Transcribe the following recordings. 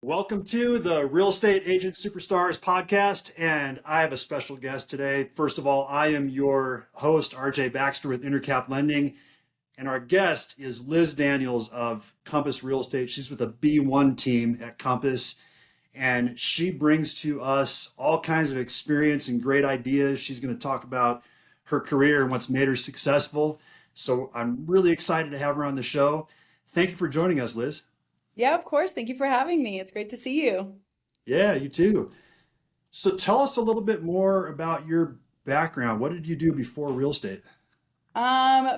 Welcome to the Real Estate Agent Superstars podcast, and I have a special guest today. First of all, I am your host, RJ Baxter with Intercap Lending, and our guest is Liz Daniels of Compass Real Estate. She's with the B1 team at Compass, and she brings to us all kinds of experience and great ideas. She's going to talk about her career and what's made her successful. So I'm really excited to have her on the show. Thank you for joining us, Liz. Yeah, of course. Thank you for having me. It's great to see you. Yeah, you too. So tell us a little bit more about your background. What did you do before real estate?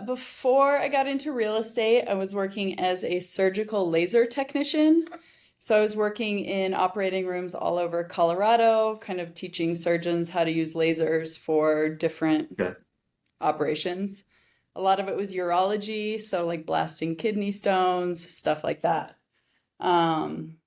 Before I got into real estate, I was working as a surgical laser technician. So I was working in operating rooms all over Colorado, kind of teaching surgeons how to use lasers for different Okay. operations. A lot of it was urology, so like blasting kidney stones, stuff like that. Um,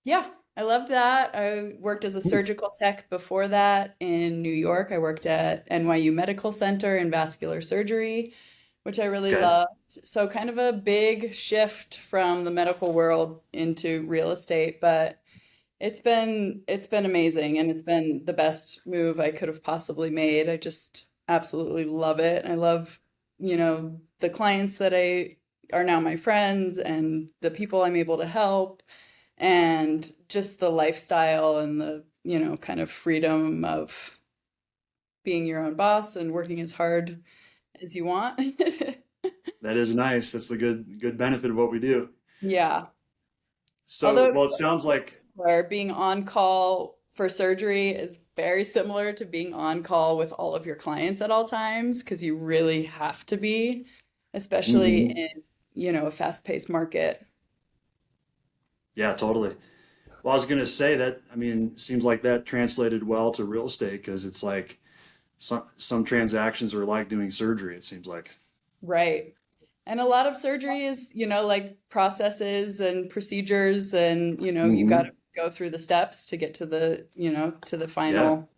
Yeah, I loved that. I worked as a surgical tech before that in New York. I worked at NYU Medical Center in vascular surgery, which I really Okay. loved. So kind of a big shift from the medical world into real estate, but it's been amazing and it's been the best move I could have possibly made. I just absolutely love it. I love, the clients that I are now my friends and the people I'm able to help and just the lifestyle and the, kind of freedom of being your own boss and working as hard as you want. That is nice. That's the good benefit of what we do. Yeah. So, Although well, it sounds like, where being on call for surgery is very similar to being on call with all of your clients at all times because you really have to be, especially mhm. in, a fast-paced market. Yeah, totally. Well, I was going to say that, I mean, seems like that translated well to real estate because it's like some transactions are like doing surgery, it seems like. Right. And a lot of surgery is, like processes and procedures and, you got Hmm. to go through the steps to get to the, to the Yeah. final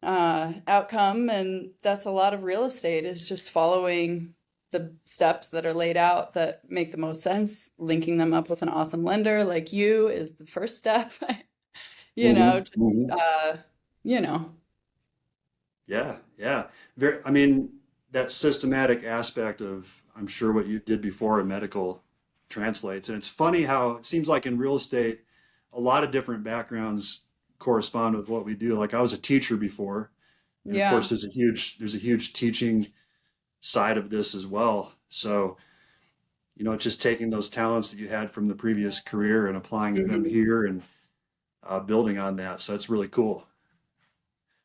outcome. And that's a lot of real estate is just following the steps that are laid out that make the most sense. Linking them up with an awesome lender like you is the first step. Hmm. Just, Hmm. uh, you know, Yeah. Yeah. I mean, that systematic aspect of, I'm sure what you did before in medical translates. And it's funny how it seems like in real estate, a lot of different backgrounds correspond with what we do. Like I was a teacher before, and of yeah. course there's a huge teaching side of this as well. So, it's just taking those talents that you had from the previous career and applying them Mhm. here and building on that. So that's really cool.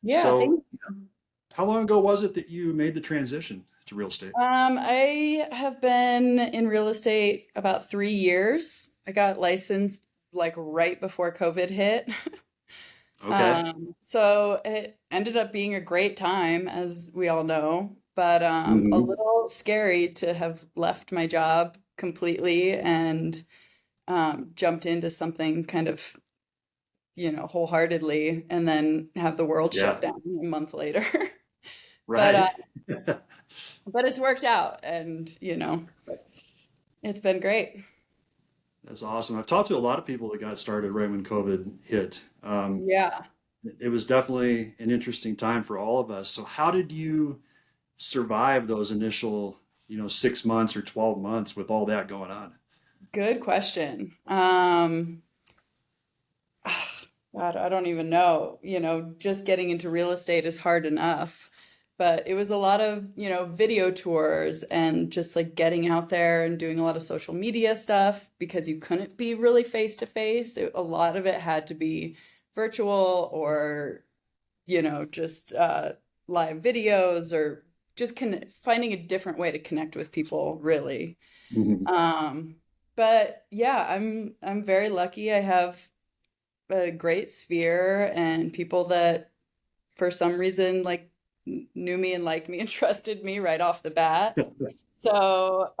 Yeah, So, thank you. how long ago was it that you made the transition to real estate? I have been in real estate about 3 years. I got licensed like right before COVID hit. Okay. So it ended up being a great time, as we all know, but a Hmm. little scary to have left my job completely and jumped into something kind of, wholeheartedly, and then have the world shut Yeah. down a month later. But Right. but it's worked out, and it's been great. That's awesome. I've talked to a lot of people that got started right when COVID hit. Yeah. It was definitely an interesting time for all of us. So how did you survive those initial, 6 months or 12 months with all that going on? Good question. God, I don't even know. Just getting into real estate is hard enough, but it was a lot of, video tours and just like getting out there and doing a lot of social media stuff because you couldn't be really face to face. A lot of it had to be virtual or, just live videos or just finding a different way to connect with people, really. Mhm. Um, but yeah, I'm very lucky. I have a great sphere and people that for some reason like knew me and liked me and trusted me right off the bat. So,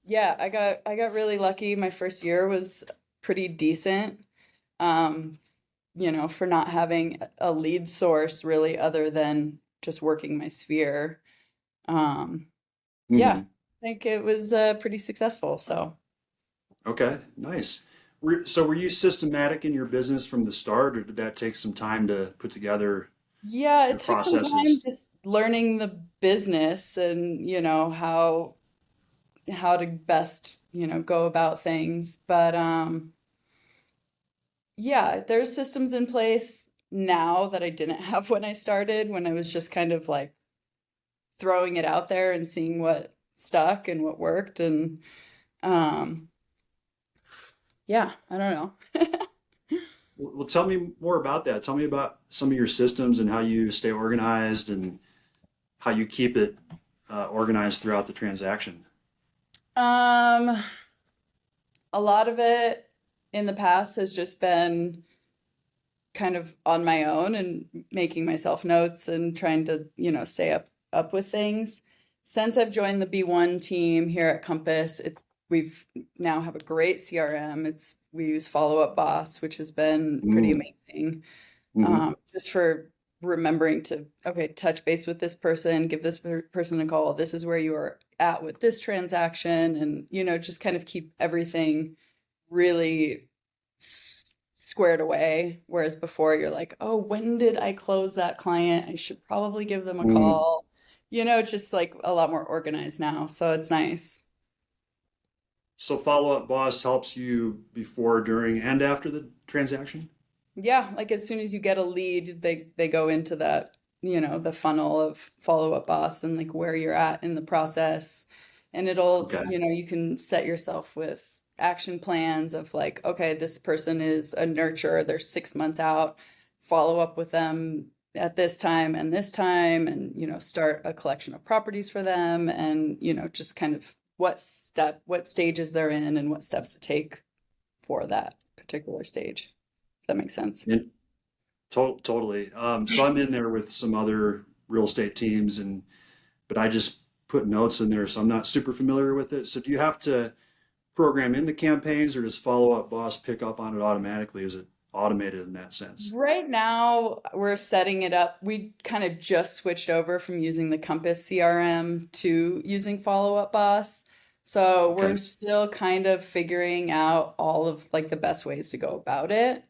yeah, I got really lucky. My first year was pretty decent. Um, for not having a lead source really other than just working my sphere. Um, yeah, Mhm. I think it was pretty successful. So, Okay, nice. So were you systematic in your business from the start, or did that take some time to put together Yeah, your it took some time processes? just learning the business and, how to best, go about things. But yeah, there's systems in place now that I didn't have when I started, when I was just kind of like throwing it out there and seeing what stuck and what worked. And um, yeah, I don't know. Well, tell me more about that. Tell me about some of your systems and how you stay organized and how you keep it organized throughout the transaction. Um, a lot of it in the past has just been kind of on my own and making myself notes and trying to, stay up with things. Since I've joined the B1 team here at Compass, we've now have a great CRM. We use Follow Up Boss, which has been pretty Mm, amazing. hmm Just for remembering to, okay, touch base with this person, give this person a call. This is where you are at with this transaction, and just kind of keep everything really squared away. Whereas before, you're like, oh, when did I close that client? I should probably give them a mm. call. Just like a lot more organized now. So it's nice. So follow-up boss helps you before, during, and after the transaction? Yeah, like as soon as you get a lead, they go into that, the funnel of Follow Up Boss and like where you're at in the process. And Okay. you can set yourself with action plans of like, okay, this person is a nurturer, they're 6 months out, follow up with them at this time, and start a collection of properties for them, and just kind of what stages they're in and what steps to take for that particular stage. If that makes sense. In, totally. So I'm in there with some other real estate teams, and but I just put notes in there, so I'm not super familiar with it. So do you have to program in the campaigns, or does follow-up boss pick up on it automatically? Is it automated in that sense? Right now, we're setting it up. We kind of just switched over from using the Compass CRM to using Follow Up Boss. So we're Okay. still kind of figuring out all of like the best ways to go about it.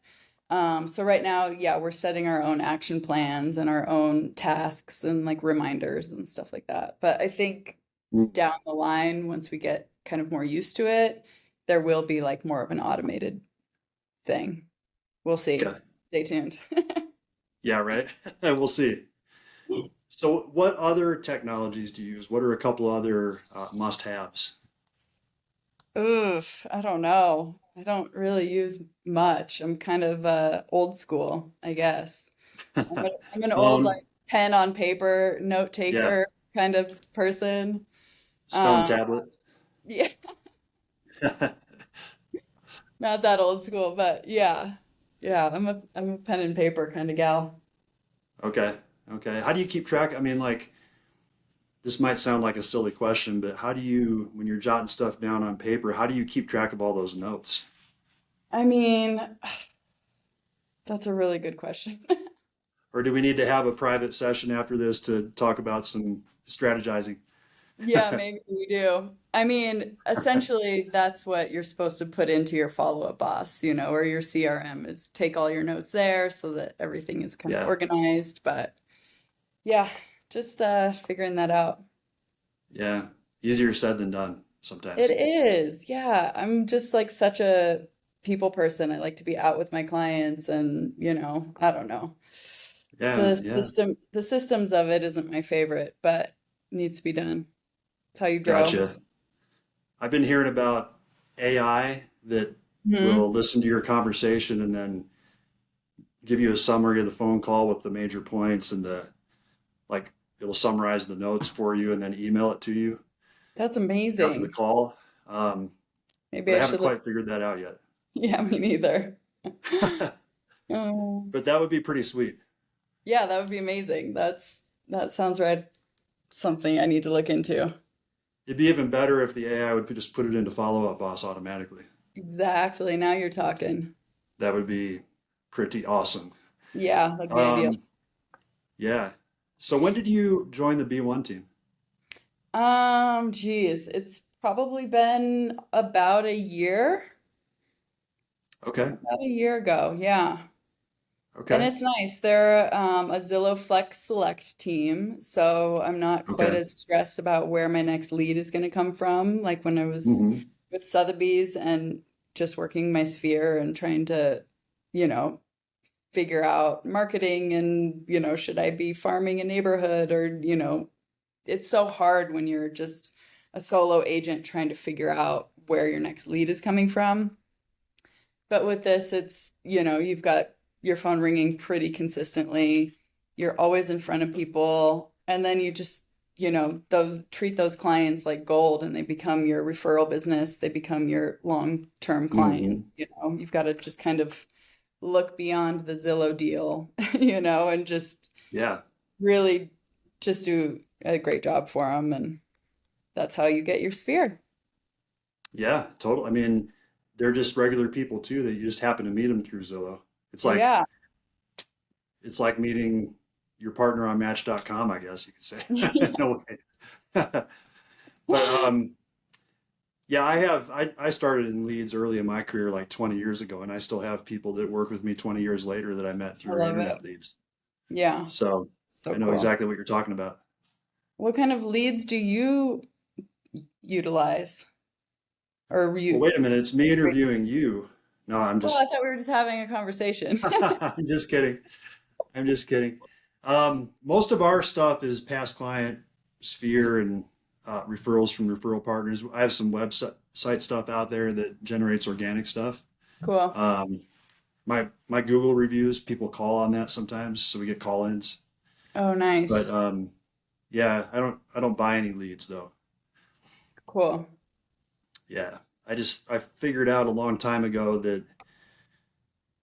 So right now, yeah, we're setting our own action plans and our own tasks and like reminders and stuff like that. But I think Mm, down the line, once we get kind of more used to it, there will be like more of an automated thing. We'll see. okay. Stay tuned. Yeah, right. We'll see. So what other technologies do you use? What are a couple other must-haves? Oof, I don't know. I don't really use much. I'm kind of old school, I guess. I'm an old Um, like pen on paper note yeah, taker kind of person. stone Um, tablet. yeah, not that old school, but yeah. Yeah, I'm a pen and paper kind of gal. Okay. Okay. How do you keep track? I mean, like, this might sound like a silly question, but how do you, when you're jotting stuff down on paper, how do you keep track of all those notes? I mean, that's a really good question. Or do we need to have a private session after this to talk about some strategizing? Yeah, maybe we do. I mean, essentially, that's what you're supposed to put into your follow-up boss, or your CRM is take all your notes there so that everything is kind of Yeah. organized. But yeah, just figuring that out. Yeah. Easier said than done It sometimes. is. Yeah, I'm just like such a people person. I like to be out with my clients and, I don't know. Yeah. Yeah. The systems of it isn't my favorite, but needs to be done. It's how you grow. Gotcha. I've been hearing about AI that Hmm. will listen to your conversation and then give you a summary of the phone call with the major points and like it'll summarize the notes for you and then email it to you That's after the amazing. call. Um, Maybe but I I haven't should look. quite figured that out yet. Yeah, me neither. Oh, But that would be pretty sweet. yeah, that would be amazing. That sounds right. Something I need to look into. It'd be even better if the AI would just put it into follow-up boss automatically. Exactly. Now you're talking. That would be pretty awesome. Yeah, that'd be ideal. Um, yeah. So when did you join the B1 team? Geez, it's probably been about a year. Okay. About a year ago, yeah. And Okay. it's nice. They're a Zillow Flex Select team, so I'm not quite Okay. as stressed about where my next lead is going to come from. Like when I was Hmm. with Sotheby's and just working my sphere and trying to, you know, figure out marketing and, should I be farming a neighborhood or, it's so hard when you're just a solo agent trying to figure out where your next lead is coming from. But with this, it's, you've got your phone ringing pretty consistently. You're always in front of people. And then you just, those treat those clients like gold and they become your referral business. They become your long-term Hmm. clients. You've got to just kind of look beyond the Zillow deal, and just Yeah. really just do a great job for them. And that's how you get your sphere. Yeah. Total. I mean, they're just regular people too that you just happen to meet them through Zillow. It's like Yeah. it's like meeting your partner on Match.com, I guess you could say. In a way. But yeah, I started in leads early in my career, like 20 years ago, and I still have people that work with me 20 years later that I met I through love it. internet leads. Yeah. So So I know cool. exactly what you're talking about. What kind of leads do you utilize? Or Well, you? wait a minute, it's me interviewing you. No, I'm Well, I just thought we were just having a conversation. I'm just kidding. I'm just kidding. Most of our stuff is past client sphere and referrals from referral partners. I have some website stuff out there that generates organic stuff. Cool. Um, my Google reviews, people call on that sometimes, so we get call-ins. Oh, But nice. yeah, I don't buy any leads though. Cool. Yeah, I figured out a long time ago that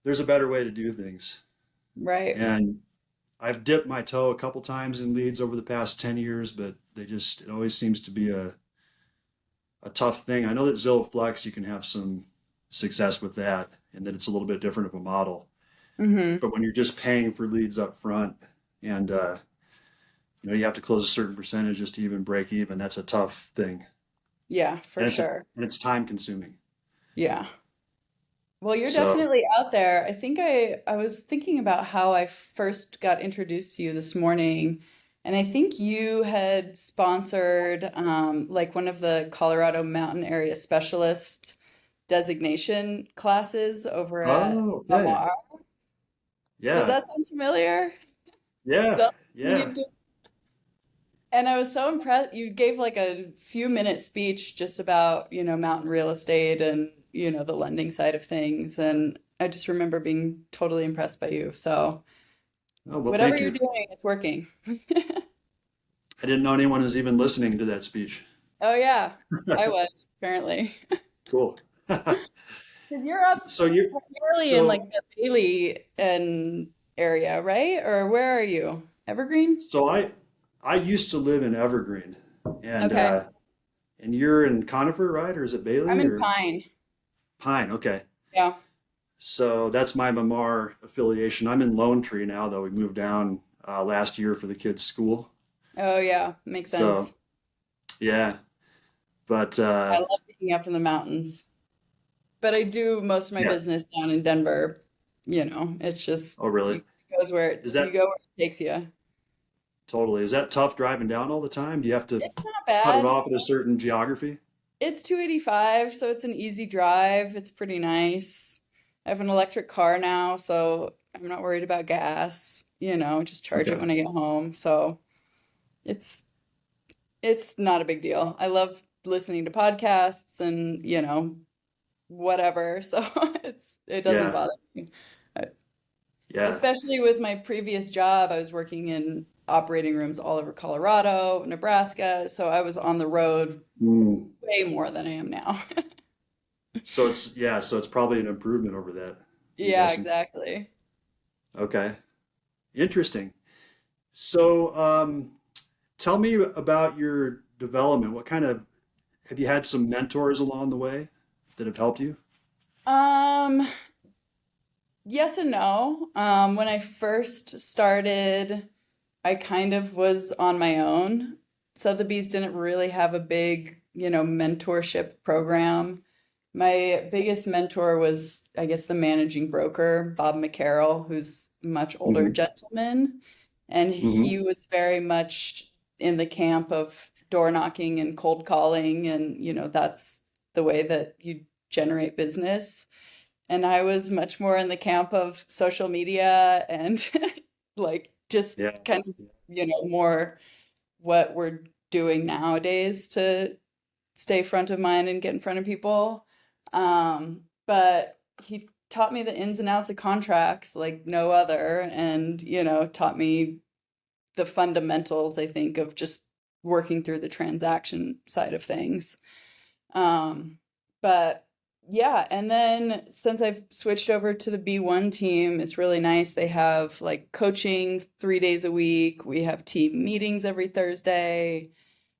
there's a better way to do things, Right. and I've dipped my toe a couple times in leads over the past 10 years, but it always seems to be a tough thing. I know that Zillow Flex, you can have some success with that and that it's a little bit different of a model. Mm-hmm. But when you're just paying for leads up front and you have to close a certain percentage just to even break even, that's a tough thing. Yeah, for And sure. it's time consuming. Yeah. Well, you're So, definitely out there. I think I was thinking about how I first got introduced to you this morning, and I think you had sponsored like one of the Colorado Mountain Area Specialist designation classes over at oh, okay. Lamar. Does Yeah. that sound familiar? Is Yeah. that something Yeah. you do? And I was so impressed. You gave like a few minute speech just about, mountain real estate and, the lending side of things. And I just remember being totally impressed by you. So Oh, well, whatever thank you're you. doing, it's working. I didn't know anyone was even listening to that speech. Oh yeah, I was apparently. Cool. Because you're up So you primarily in like so the Bailey and area, right? Or where are you? Evergreen? so I used to live in Evergreen, and Okay. uh, and you're in Conifer, right? Or is it I'm Bailey in or Pine. Pine? Okay. Yeah. So that's my Mamar affiliation. I'm in Lone Tree now, though. We moved down last year for the kids' school. Oh yeah, makes sense. So yeah, but I love being up in the mountains. But I do most of my yeah. business down in Denver. It's just Oh, really? it goes where Is you that go where it takes you. totally? Is that tough driving down all the time? Do you have to It's not cut it bad. off at a certain geography? It's 285, so it's an easy drive. It's pretty nice. I have an electric car now, so I'm not worried about gas. Just charge it Okay. when I get home. So it's it's not a big deal. I love listening to podcasts and, whatever. So it doesn't Yeah. bother me. Yeah. Especially with my previous job, I was working in operating rooms all over Colorado, Nebraska, so I was on the road Mm. way more than I am now. So it's probably an improvement over that, I'm Yeah, guessing. exactly. Okay. Interesting. So, tell me about your development. What kind of have you had some mentors along the way that have helped you? Um, yes and no. When I first started, I kind of was on my own. Sotheby's didn't really have a big, mentorship program. My biggest mentor was, I guess, the managing broker, Bob McCarroll, who's a much older Hmm. gentleman. And he Hmm. was very much in the camp of door knocking and cold calling. And, that's the way that you generate business. And I was much more in the camp of social media and like just Yeah. kind of, more what we're doing nowadays to stay front of mind and get in front of people. But he taught me the ins and outs of contracts like no other, and taught me the fundamentals, I think, of just working through the transaction side of things. Um, but yeah, and then since I've switched over to the B1 team, it's really nice. They have like coaching 3 days a week. We have team meetings every Thursday.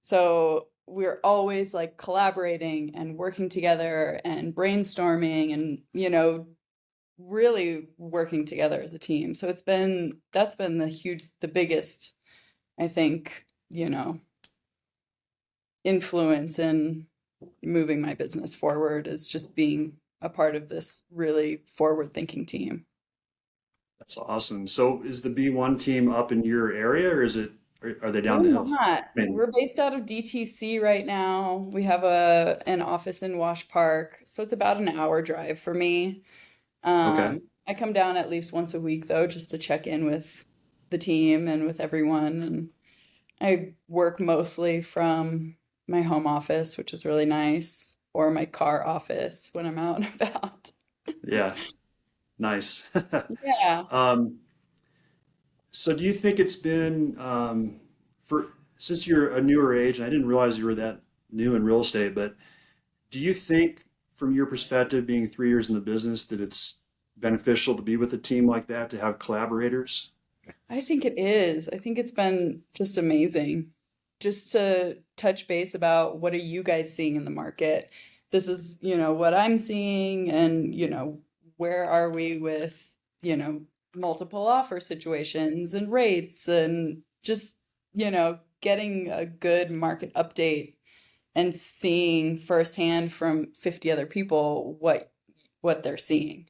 So we're always like collaborating and working together and brainstorming and, really working together as a team. So that's been the biggest, I think, influence in moving my business forward is just being a part of this really forward-thinking team. That's awesome. So is the B1 team up in your area or are they down We're the hill? not. I mean, We're based out of DTC right now. We have an office in Wash Park, so it's about an hour drive for me. okay. I come down at least once a week though, just to check in with the team and with everyone. And I work mostly from my home office, which is really nice, or my car office when I'm out and about. Yeah. Nice. Yeah. Um, so do you think it's been for since you're a newer age, and I didn't realize you were that new in real estate, but do you think from your perspective, being 3 years in the business, that it's beneficial to be with a team like that, to have collaborators? I think it is. I think it's been just amazing just to touch base about what are you guys seeing in the market. This is, what I'm seeing and, where are we with, multiple offer situations and rates and just, getting a good market update and seeing firsthand from 50 other people what they're seeing.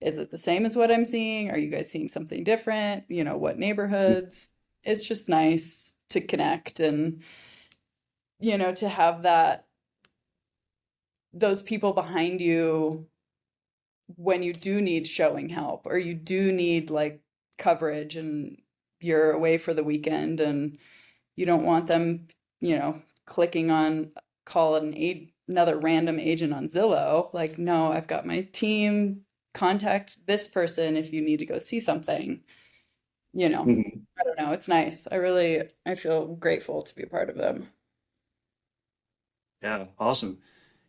Is it the same as what I'm seeing? Are you guys seeing something different? What neighborhoods? It's just nice to connect and, to have those people behind you when you do need showing help or you do need like coverage and you're away for the weekend and you don't want them, clicking on call another random agent on Zillow. Like, no, I've got my team. Contact this person if you need to go see something. You know, Mhm. I don't know. It's nice. I feel grateful to be a part of them. Yeah, awesome.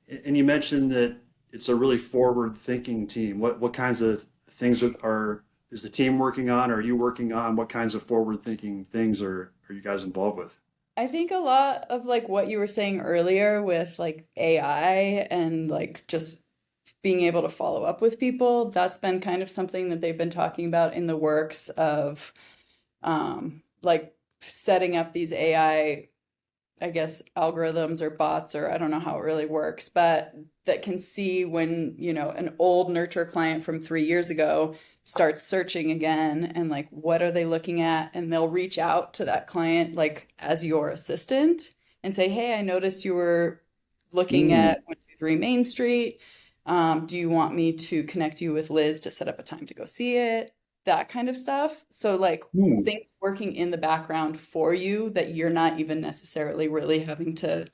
And you mentioned that it's a really forward-thinking team. What kinds of things is the team working on? Or are you working on? What kinds of forward-thinking things are you guys involved with? I think a lot of like what you were saying earlier with like AI and like just being able to follow up with people, that's been kind of something that they've been talking about in the works of like setting up these I guess, algorithms or bots, or I don't know how it really works, but that can see when, an old nurture client from 3 years ago starts searching again and like, what are they looking at? And they'll reach out to that client, like, as your assistant and say, hey, I noticed you were looking Mm, at 123 Main Street. Do you want me to connect you with Liz to set up a time to go see it? That kind of stuff. So, like, mm. things working in the background for you that you're not even necessarily really having to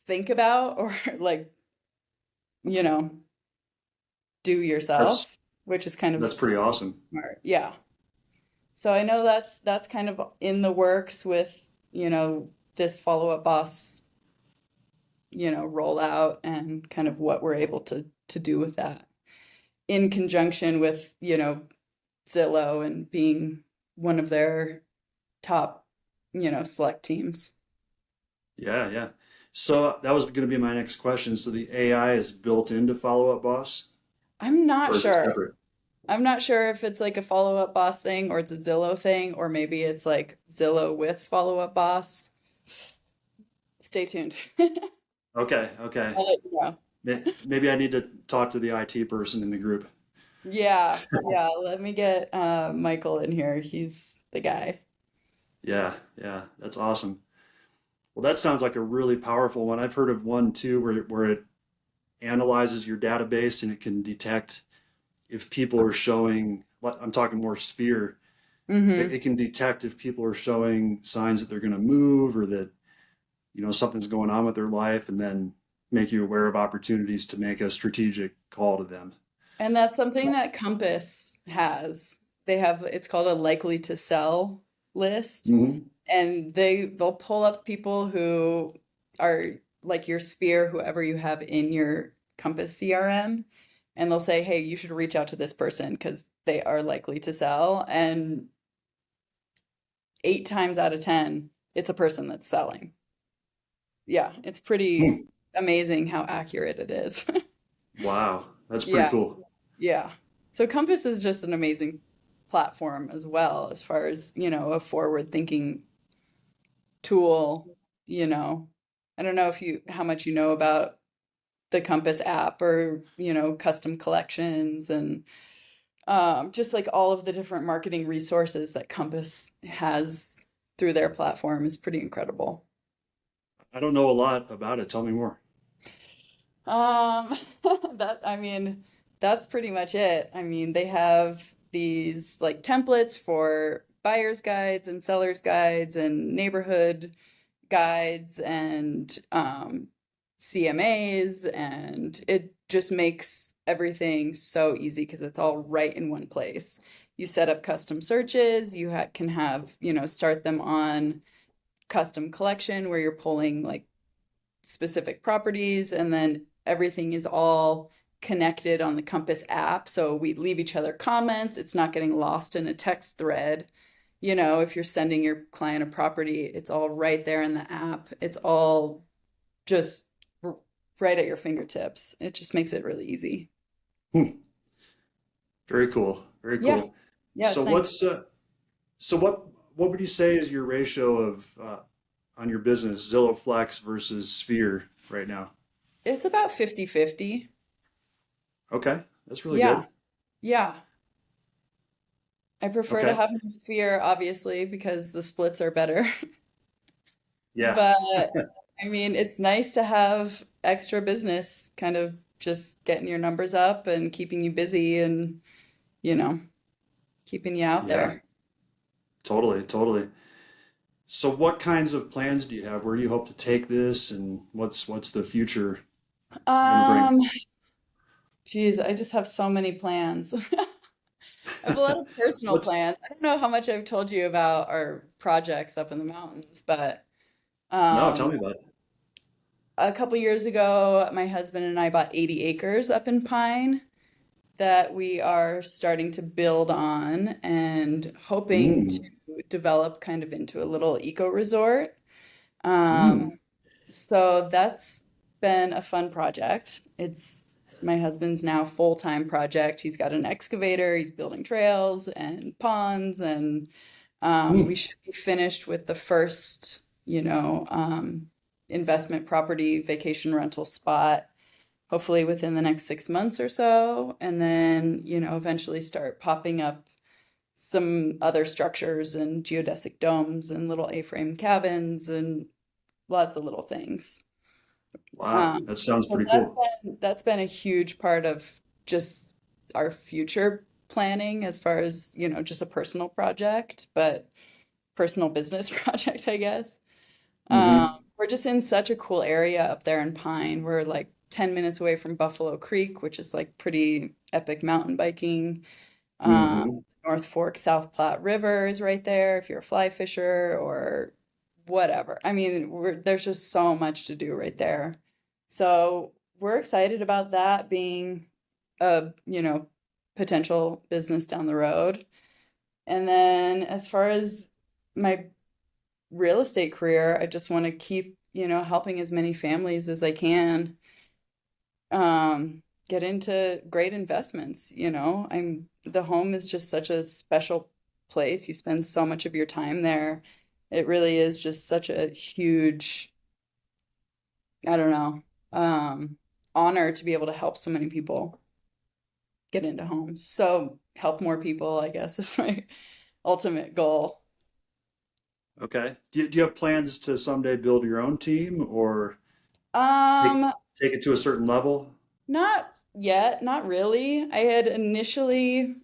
think about or like, you know, do That's yourself, which is kind of that's pretty awesome. smart. Yeah. So I know that's kind of in the works with, this follow-up boss, rollout and kind of what we're able to do with that in conjunction with, Zillow and being one of their top, select teams. Yeah, yeah. So that was going to be my next question. So the AI is built into Follow Up Boss, I'm not or is it sure. separate? I'm not sure if it's like a follow-up boss thing or it's a Zillow thing, or maybe it's like Zillow with follow-up boss. Stay tuned. Okay, okay. I'll let you know. Maybe I need to talk to the IT person in the group. Yeah, yeah. Let me get Michael in here. He's the guy. Yeah, yeah, that's awesome. Well, that sounds like a really powerful one. I've heard of one too, where it analyzes your database and it can detect if people are showing, I'm talking more sphere, Hmm. it can detect if people are showing signs that they're going to move or that, something's going on with their life and then make you aware of opportunities to make a strategic call to them. And that's something that Compass has. They have, it's called a likely to sell list. Hmm. And they'll pull up people who are like your sphere, whoever you have in your Compass CRM, and they'll say, "Hey, you should reach out to this person because they are likely to sell." And 8 times out of 10, it's a person that's selling. Yeah, it's pretty amazing how accurate it is. Wow, that's pretty Yeah, cool. yeah. So Compass is just an amazing platform as well, as far as, a forward-thinking tool, you know. I don't know if you how much you know about the Compass app or, custom collections and just like all of the different marketing resources that Compass has through their platform is pretty incredible. I don't know a lot about it. Tell me more. Um, I mean, that's pretty much it. I mean, they have these like templates for buyer's guides and seller's guides and neighborhood guides and CMAs, and it just makes everything so easy because it's all right in one place. You set up custom searches, you can have, start them on custom collection where you're pulling like specific properties, and then everything is all connected on the Compass app. So we leave each other comments. It's not getting lost in a text thread. If you're sending your client a property, it's all right there in the app. It's all just right at your fingertips. It just makes it really easy. Hmm. Very cool. Very Yeah. cool. Yeah, So it's nice. what would you say is your ratio of on your business, Zillow Flex versus Sphere right now? It's about 50-50. Okay, that's really Yeah. good. Yeah. I prefer to Okay. have a sphere, obviously, because the splits are better. Yeah. But I mean, it's nice to have extra business kind of just getting your numbers up and keeping you busy and, you know, keeping you out Yeah. there. Totally. Totally. So what kinds of plans do you have? Where do you hope to take this, and what's the future going to bring? Um, Geez, I just have so many plans. I have a lot of personal What's plans. I don't know how much I've told you about our projects up in the mountains, but No, tell um, me about it. a couple years ago, my husband and I bought 80 acres up in Pine that we are starting to build on and hoping to Mm, develop kind of into a little eco resort. mm, Um, so that's been a fun project. It's my husband's now full-time project. He's got an excavator, he's building trails and ponds, and we mm, should be finished with the first, investment property vacation rental spot hopefully within the next 6 months or so, and then, eventually start popping up some other structures and geodesic domes and little A-frame cabins and lots of little things. wow, that sounds So pretty cool. that's been a huge part of just our future planning as far as, just a personal project, but personal business project, I guess. Hmm. We're just in such a cool area up there in Pine. We're like 10 minutes away from Buffalo Creek, which is like pretty epic mountain biking. Um, Hmm. North Fork South Platte River is right there if you're a fly fisher or whatever. I mean, there's just so much to do right there. So we're excited about that being a, potential business down the road. And then as far as my real estate career, I just want to keep, helping as many families as I can get into great investments, the home is just such a special place. You spend so much of your time there. It really is just such a huge I don't know, honor to be able to help so many people get into homes. So help more people, I guess, is my ultimate goal. Okay. Do you have plans to someday build your own team or take Um, take it to a certain level? Not yet, not really. I had initially,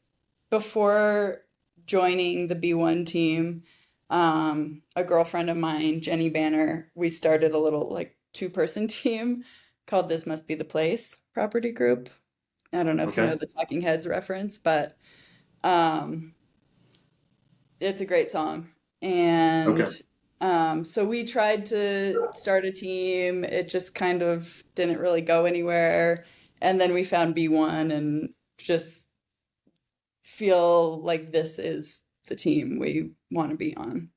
before joining the B1 team, a girlfriend of mine, Jenny Banner, we started a little like two-person team called This Must Be the Place Property Group. I don't know if you know Okay. the Talking Heads reference, but um, it's a great song. And Okay. so we tried to start a team. It just kind of didn't really go anywhere. And then we found B1 and just feel like this is the team we want to be on.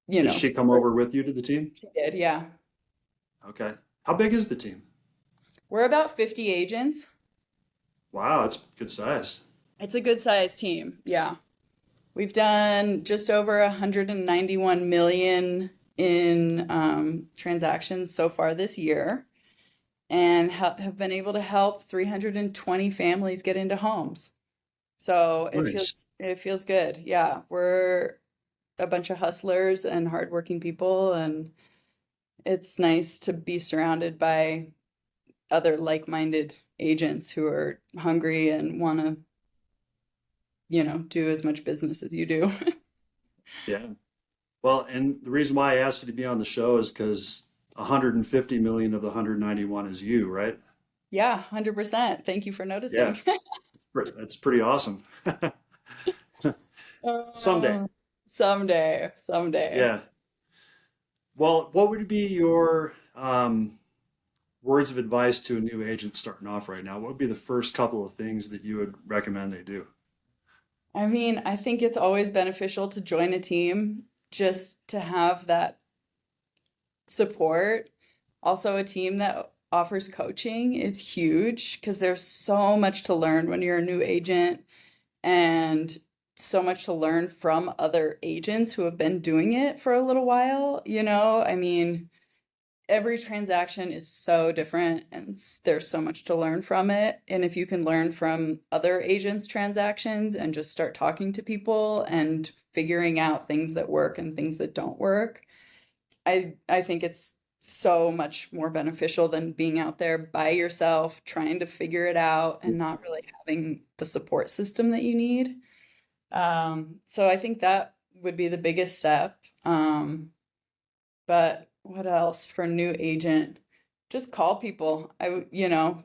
You Did know, she come over with you to the team? she did, yeah. Okay. How big is the team? We're about 50 agents. Wow, it's good size. It's a good sized team, yeah. We've done just over 191 million in transactions so far this year, and have been able to help 320 families get into homes. So Nice. it feels good. Yeah, we're a bunch of hustlers and hardworking people, and it's nice to be surrounded by other like-minded agents who are hungry and want to, do as much business as you do. Yeah. Well, and the reason why I asked you to be on the show is because 150 million of the 191 is you, right? Yeah, 100%. Thank you for Yeah. noticing. That's pretty awesome. Someday. Uh, Someday, someday. Yeah. Well, what would be your words of advice to a new agent starting off right now? What would be the first couple of things that you would recommend they do? I mean, I think it's always beneficial to join a team just to have that support. Also, a team that offers coaching is huge because there's so much to learn when you're a new agent and so much to learn from other agents who have been doing it for a little while, I mean, every transaction is so different and there's so much to learn from it. And if you can learn from other agents' transactions and just start talking to people and figuring out things that work and things that don't work, I think it's so much more beneficial than being out there by yourself trying to figure it out and not really having the support system that you need. So I think that would be the biggest step. But what else for new agent? Just call people.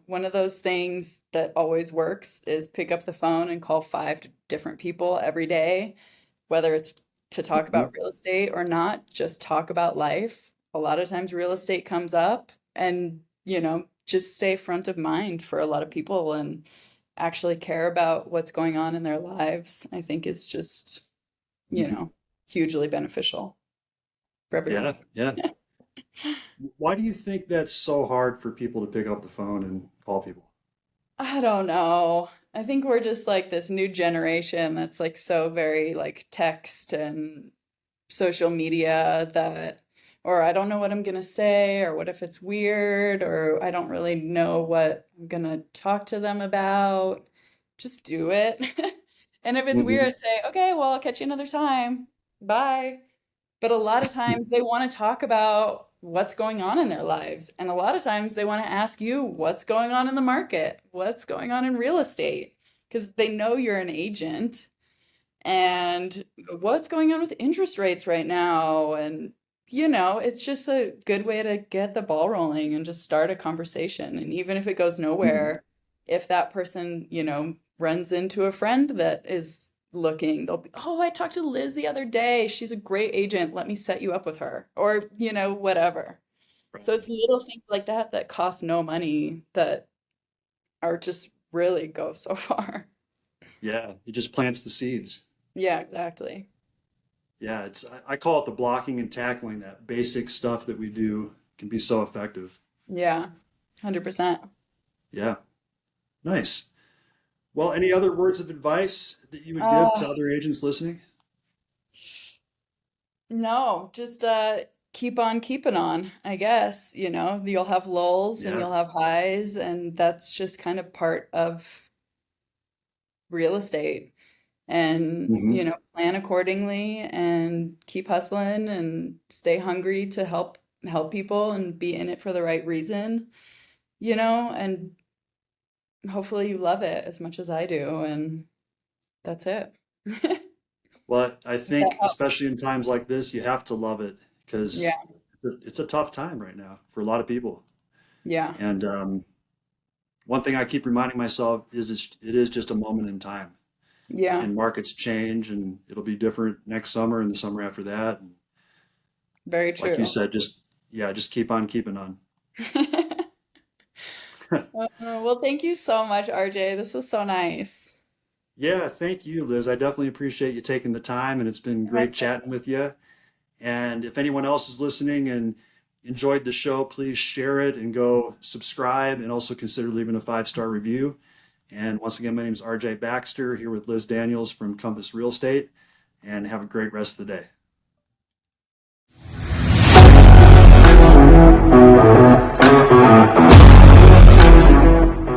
One of those things that always works is pick up the phone and call five different people every day, whether it's to talk Mhm. about real estate or not, just talk about life. A lot of times real estate comes up and, just stay front of mind for a lot of people and actually care about what's going on in their lives, I think is just, you Mhm. know, hugely beneficial for Yeah, everyone. yeah. Why do you think that's so hard for people to pick up the phone and call people? I don't know. I think we're just like this new generation that's like so very like text and social media that, or I don't know what I'm gonna say, or what if it's weird, or I don't really know what I'm gonna talk to them about. Just do it. And if it's Hmm. weird, say, okay, well, I'll catch you another time. Bye. But a lot of times they want to talk about what's going on in their lives. And a lot of times they want to ask you what's going on in the market, what's going on in real estate, because they know you're an agent and what's going on with interest rates right now. And, it's just a good way to get the ball rolling and just start a conversation. And even if it goes nowhere, if that person, runs into a friend that is looking, they'll be, oh, I talked to Liz the other day. She's a great agent. Let me set you up with her. Or, whatever. So Right. it's little things like that that cost no money that are just really go so far. Yeah, it just plants the seeds. Yeah, exactly. Yeah, I call it the blocking and tackling. That basic stuff that we do can be so effective. Yeah, 100%. Yeah, nice. Well, any other words of advice that you would give Uh, to other agents listening? no, just keep on keeping on, I guess. You'll have lulls and Yeah. you'll have highs, and that's just kind of part of real estate. And, Hmm. plan accordingly and keep hustling and stay hungry to help people and be in it for the right reason, and hopefully you love it as much as I do, and that's it. But I That think, helps. especially in times like this, you have to love it because Yeah, it's a tough time right now for a lot of people. yeah, And one thing I keep reminding myself is it is just a moment in time, yeah, and markets change, and it'll be different next summer and the summer after that. And very like you true. said, just keep on keeping on. Well, thank you so much, RJ. This was so nice. Yeah, thank you, Liz. I definitely appreciate you taking the time, and it's been My great pleasure. chatting with you. And if anyone else is listening and enjoyed the show, please share it and go subscribe and also consider leaving a 5-star review. And once again, my name is RJ Baxter here with Liz Daniels from Compass Real Estate, and have a great rest of the day.